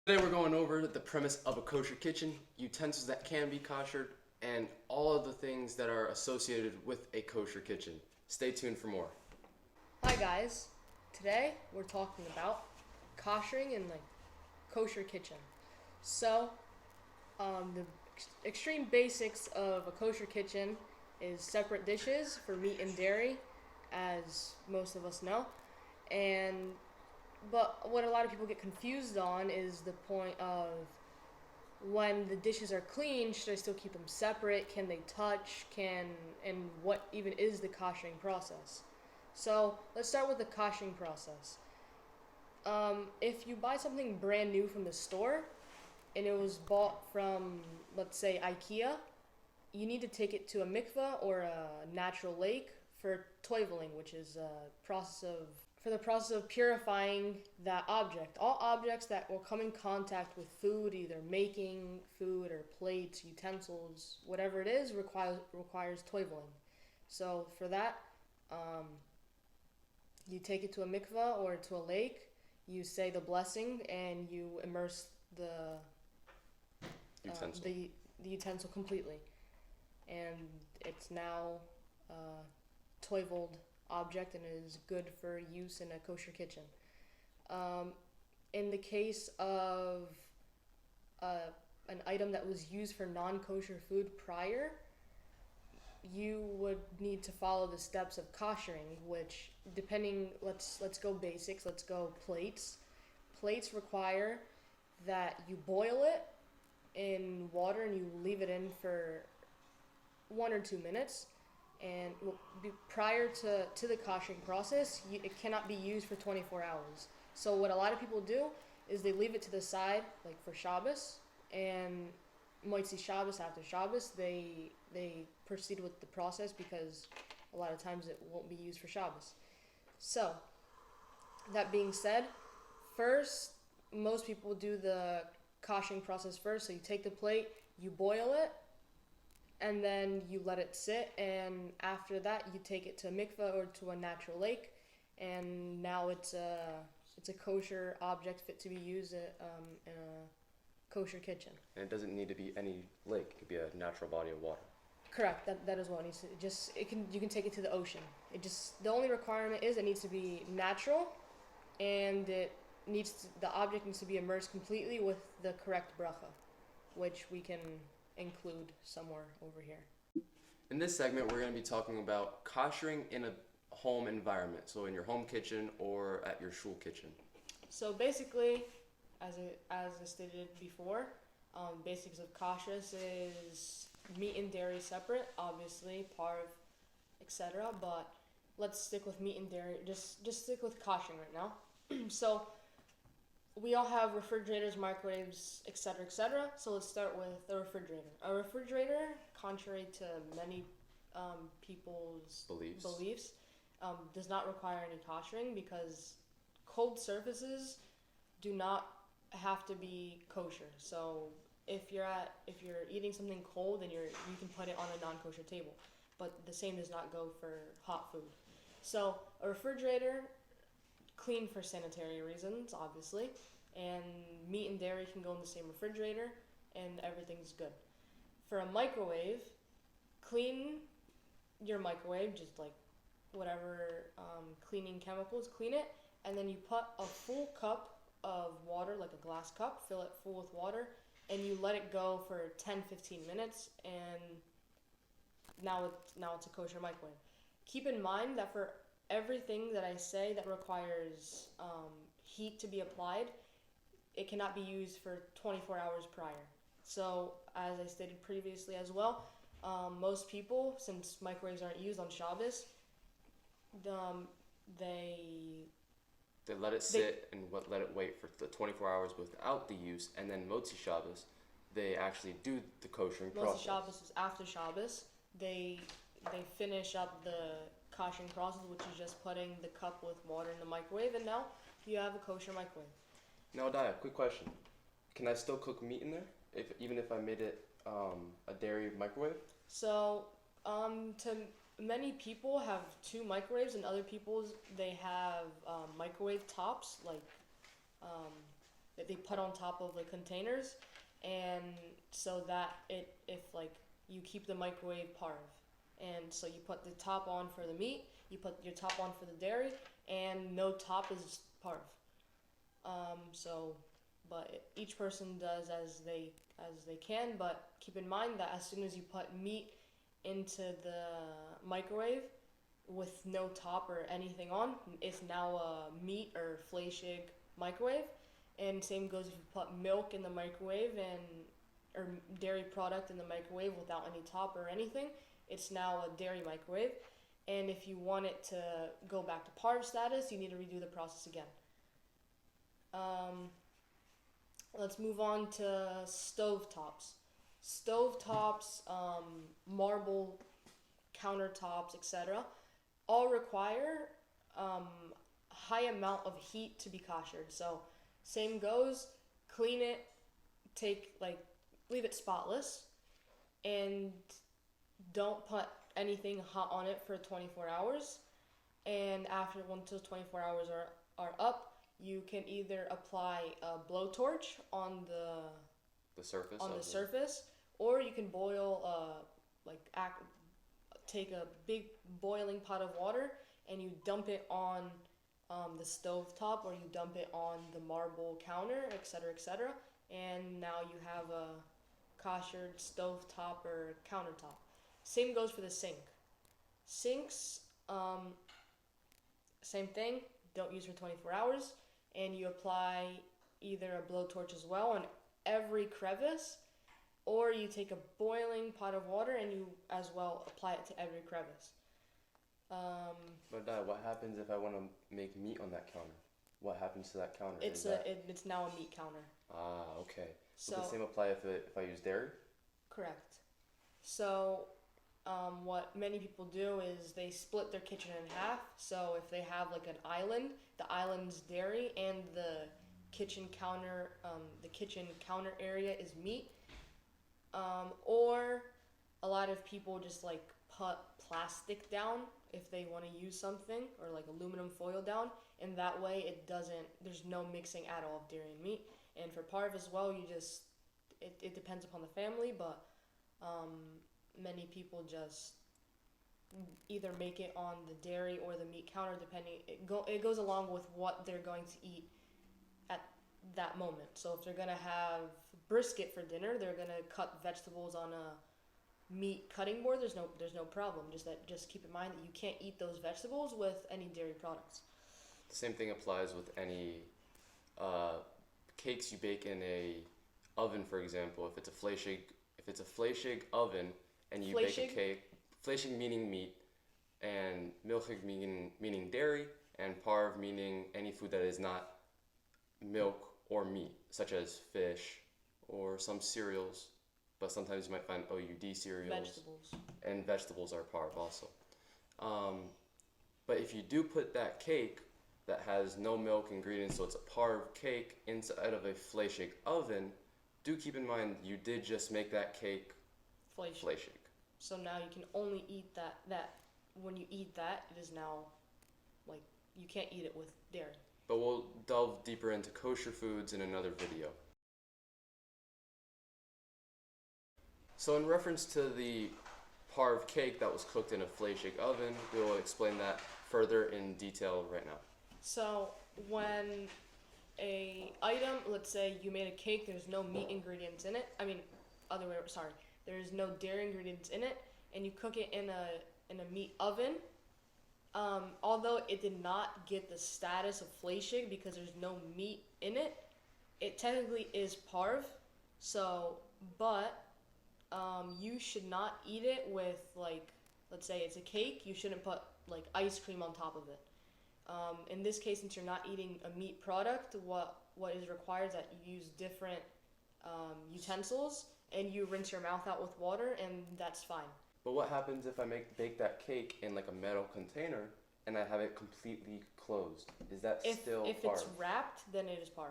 Today we're going over the premise of a kosher kitchen, utensils that can be koshered, and all of the things that are associated with a kosher kitchen. Stay tuned for more. Hi guys, today we're talking about koshering in the kosher kitchen. So, the extreme basics of a kosher kitchen is separate dishes for meat and dairy, as most of us know. And but what a lot of people get confused on is the point of when the dishes are clean, should I still keep them separate? Can they touch? And what even is the koshering process? So let's start with the koshering process. If you buy something brand new from the store and it was bought from, let's say, IKEA, you need to take it to a mikveh or a natural lake for toiveling, which is a process of for the process of purifying that object. All objects that will come in contact with food, either making food or plates, utensils, whatever it is, requires toiveling. So for that, um, you take it to a mikveh or to a lake. You say the blessing and you immerse Utensil. the utensil completely, and it's now a toiveled object and is good for use in a kosher kitchen. Um, in the case of uh, an item that was used for non-kosher food prior, you would need to follow the steps of koshering, which depending let's go basics, let's go plates. Plates require that you boil it in water and you leave it in for 1 or 2 minutes. And prior to the koshering process, it cannot be used for 24 hours. So what a lot of people do is they leave it to the side, like for Shabbos, and Moitzi Shabbos after Shabbos, they proceed with the process because a lot of times it won't be used for Shabbos. So, that being said, first, most people do the koshing process first. So you take the plate, you boil it, and then you let it sit. And after that, you take it to a mikveh or to a natural lake, and now it's a kosher object fit to be used in a kosher kitchen. And it doesn't need to be any lake. It could be a natural body of water. Correct. That is what it needs to. You can take it to the ocean. The only requirement is it needs to be natural, and the object needs to be immersed completely with the correct bracha, which we can include somewhere over here. In this segment, we're going to be talking about koshering in a home environment, so in your home kitchen or at your shul kitchen. So basically, as I stated before, basics of kashrus is meat and dairy separate, obviously, parv, etc. But let's stick with meat and dairy. Just stick with koshering right now. So we all have refrigerators, microwaves, etc., etc. So let's start with a refrigerator. A refrigerator, contrary to many people's beliefs, does not require any koshering because cold surfaces do not have to be kosher. So if you're eating something cold, then you can put it on a non-kosher table, but the same does not go for hot food. So a refrigerator, clean for sanitary reasons, obviously, and meat and dairy can go in the same refrigerator, and everything's good. For a microwave, clean your microwave, just like whatever cleaning chemicals, clean it, and then you put a full cup of water, like a glass cup, fill it full with water, and you let it go for 10-15 minutes, and now it's a kosher microwave. Keep in mind that for everything that I say that requires heat to be applied, it cannot be used for 24 hours prior. So, as I stated previously as well, most people, since microwaves aren't used on Shabbos, they let it sit and let it wait for the 24 hours without the use, and then Motzi Shabbos, they actually do the koshering process. Motzi Shabbos is after Shabbos. They finish up the koshering process, which is just putting the cup with water in the microwave, and now you have a kosher microwave. Now, Daya, quick question. Can I still cook meat in there, even if I made it a dairy microwave? So, to many people have two microwaves, and other people's they have microwave tops, like that they put on top of the containers, and so that if like you keep the microwave parve, and so you put the top on for the meat, you put your top on for the dairy, and no top is parve. But each person does as they can. But keep in mind that as soon as you put meat into the microwave with no top or anything on, it's now a meat or fleishig microwave. And same goes if you put milk in the microwave or dairy product in the microwave without any top or anything, it's now a dairy microwave. And if you want it to go back to parve status, you need to redo the process again. Let's move on to stovetops. Stovetops, marble countertops, etc., all require high amount of heat to be koshered. So same goes, clean it, leave it spotless, and don't put anything hot on it for 24 hours. And once those 24 hours are up, you can either apply a blowtorch on The surface. the surface, or you can take a big boiling pot of water and you dump it on the stove top, or you dump it on the marble counter, etc., and now you have a koshered stove top or countertop. Same goes for the sink. Sinks, same thing. Don't use for 24 hours, and you apply either a blowtorch as well on every crevice, or you take a boiling pot of water and you as well apply it to every crevice. But what happens if I want to make meat on that counter? What happens to that counter? It's now a meat counter. Ah, okay. So Would the same apply if I use dairy? correct. So what many people do is they split their kitchen in half. So if they have like an island, the island's dairy, and the kitchen counter area is meat. Or a lot of people just like put plastic down if they want to use something, or like aluminum foil down, and that way there's no mixing at all of dairy and meat. And for parve as well, it depends upon the family, but many people just either make it on the dairy or the meat counter, depending. It goes along with what they're going to eat at that moment. So if they're gonna have brisket for dinner, they're gonna cut vegetables on a meat cutting board. There's no problem. Just keep in mind that you can't eat those vegetables with any dairy products. The same thing applies with any cakes you bake in a oven, for example. If it's a fleishig oven and you bake a cake, fleishig meaning meat, and milchig meaning dairy, and parve meaning any food that is not milk or meat, such as fish or some cereals. But sometimes you might find OUD cereals. Vegetables. And vegetables are parve also. But if you do put that cake that has no milk ingredients, so it's a parve cake, inside of a fleishig oven, do keep in mind you did just make that cake fleishig. So now you can only eat that when you eat that, it is now like you can't eat it with dairy. But we'll delve deeper into kosher foods in another video. So in reference to the parve cake that was cooked in a fleishig oven, we will explain that further in detail right now. So when let's say you made a cake, there's no meat ingredients in it. There's no dairy ingredients in it, and you cook it in a meat oven. Although it did not get the status of fleishig because there's no meat in it, it technically is parve. So, but you should not eat it with, like, let's say it's a cake, you shouldn't put like ice cream on top of it. In this case, since you're not eating a meat product, what is required is that you use different utensils and you rinse your mouth out with water, and that's fine. But what happens if I bake that cake in like a metal container and I have it completely closed? Is that still if parve? it's wrapped, then it is parve.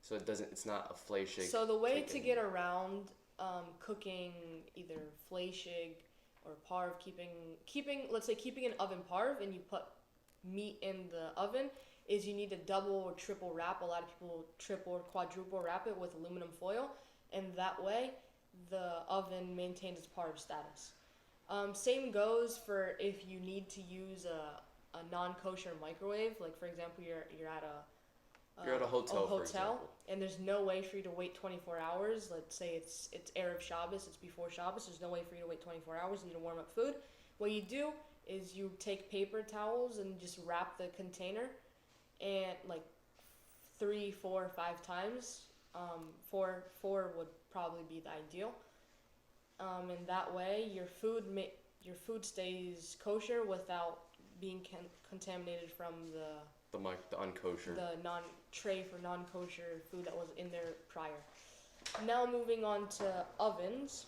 So it's not a fleishig. So the way cake to anymore. get around cooking either fleishig or parve, keeping an oven parve, and you put meat in the oven, is you need to double or triple wrap. A lot of people triple or quadruple wrap it with aluminum foil, and that way the oven maintains its par status. Same goes for if you need to use a non-kosher microwave. Like for example, you're at You're at a hotel, for example. and there's no way for you to wait 24 hours. Let's say it's Erev Shabbos, it's before Shabbos. There's no way for you to wait 24 hours. You need to warm up food. What you do is you take paper towels and just wrap the container, and like 3, 4, 5 times. Four would probably be the ideal. And that way your food stays kosher without being contaminated from the unkosher. The tray for non-kosher food that was in there prior. Now moving on to ovens.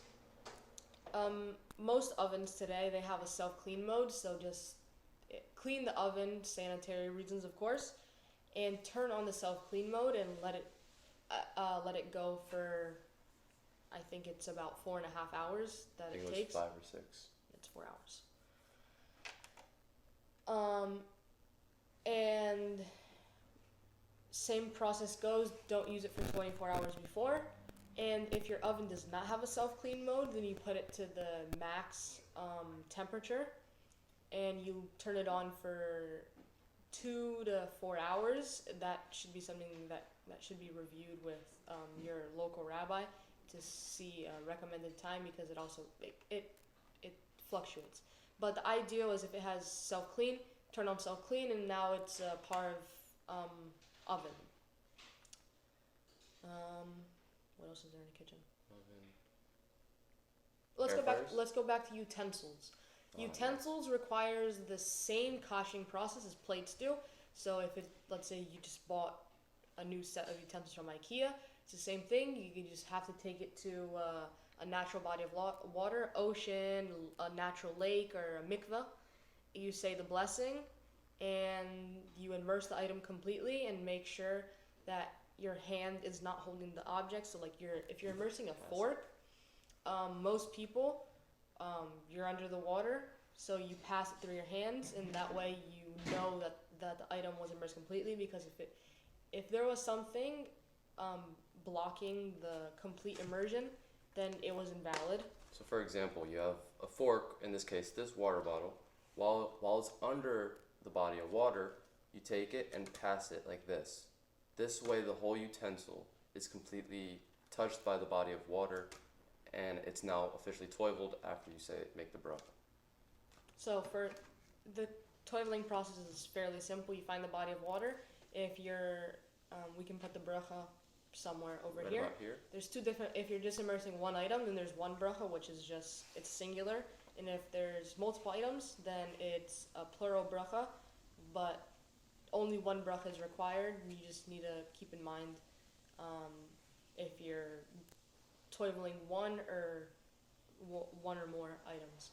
Most ovens today, they have a self-clean mode, so just clean the oven, sanitary reasons of course, and turn on the self-clean mode and let it go for, I think it's about 4.5 hours that it takes. 5 or 6. It's 4 hours. And same process goes, don't use it for 24 hours before. And if your oven does not have a self-clean mode, then you put it to the max temperature and you turn it on for 2 to 4 hours. That should be something that should be reviewed with your local rabbi to see a recommended time, because it also it fluctuates. But the ideal is if it has self-clean, turn on self-clean, and now it's a part of oven. What else is there in the kitchen? Oven. Let's go back to utensils. Utensils requires the same koshing process as plates do. So if let's say you just bought a new set of utensils from IKEA, it's the same thing. You just have to take it to a natural body of water, ocean, a natural lake, or a mikveh. You say the blessing, and you immerse the item completely, and make sure that your hand is not holding the object. So like if you're immersing a fork, most people, you're under the water, so you pass it through your hands, and that way you know that the item was immersed completely. Because if there was something blocking the complete immersion, then it was invalid. So for example, you have a fork, in this case this water bottle, while it's under the body of water, you take it and pass it like this. This way the whole utensil is completely touched by the body of water, and it's now officially toiveled after you make the bracha. So for the toiveling process is fairly simple. You find the body of water. If you're, we can put the bracha somewhere over right here. About here. There's two different. If you're just immersing one item, then there's one bracha, which is it's singular. And if there's multiple items, then it's a plural bracha, but only one bracha is required. You just need to keep in mind if you're toiveling one or more items.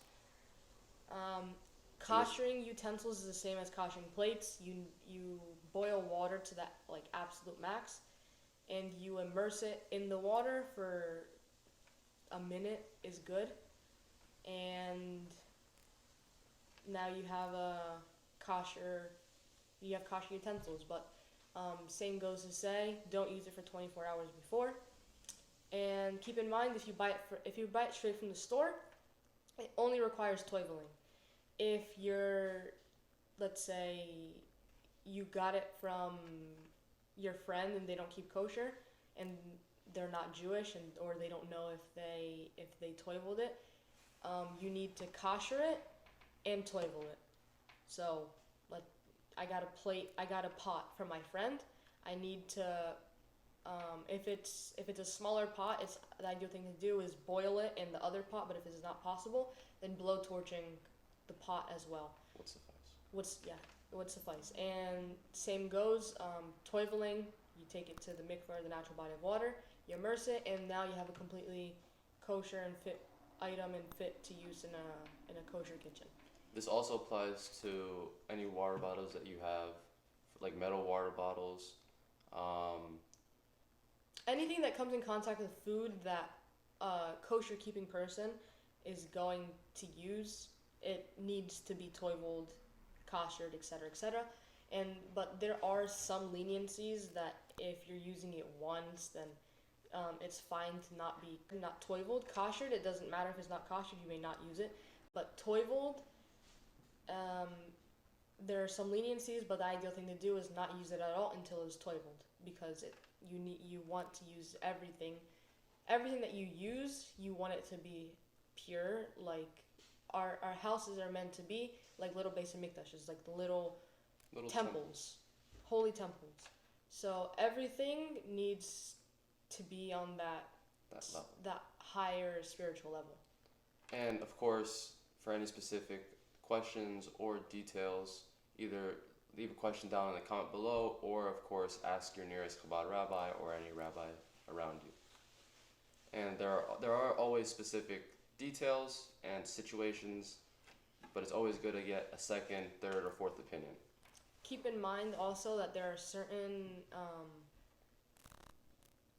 Koshering utensils is the same as koshering plates. You boil water to that like absolute max, and you immerse it in the water for a minute is good, and now you have kosher utensils. But same goes to say, don't use it for 24 hours before. And keep in mind, if you buy it straight from the store, it only requires toiveling. If you're, let's say, you got it from your friend and they don't keep kosher, and they're not Jewish, or they don't know if they toiveled it, you need to kosher it and toivel it. So, I got a pot from my friend. I need to, if it's a smaller pot, the ideal thing to do is boil it in the other pot. But if it's not possible, then blow torching the pot as well. Would suffice. And same goes, toiveling. You take it to the mikveh, the natural body of water. You immerse it, and now you have a completely kosher and fit item and fit to use in a kosher kitchen. This also applies to any water bottles that you have, like metal water bottles. Anything that comes in contact with food that a kosher keeping person is going to use, it needs to be toiveled, koshered, etc., etc. But there are some leniencies that if you're using it once, then it's fine to not toiveled. Koshered, it doesn't matter if it's not koshered, you may not use it. But toiveled, um, there are some leniencies, but the ideal thing to do is not use it at all until it's toiveled, because you want to use everything that you use, you want it to be pure. Like our houses are meant to be like little Beis Hamikdashes, like the little temples, holy temples. So everything needs to be on that higher spiritual level. And of course, for any specific questions or details, either leave a question down in the comment below, or of course ask your nearest Chabad rabbi or any rabbi around you. And there are always specific details and situations, but it's always good to get a second, third, or fourth opinion. Keep in mind also that there are certain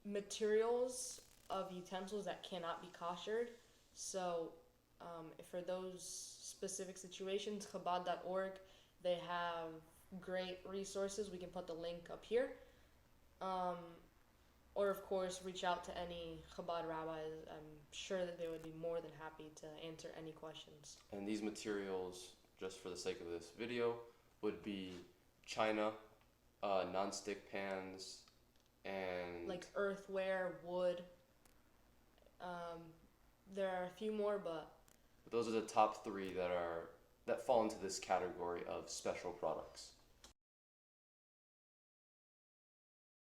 materials of utensils that cannot be koshered. So for those specific situations, Chabad.org, they have great resources. We can put the link up here. Or of course, reach out to any Chabad rabbis. I'm sure that they would be more than happy to answer any questions. And these materials, just for the sake of this video, would be china, non-stick pans, and like earthware, wood. There are a few more, but those are the top three that fall into this category of special products.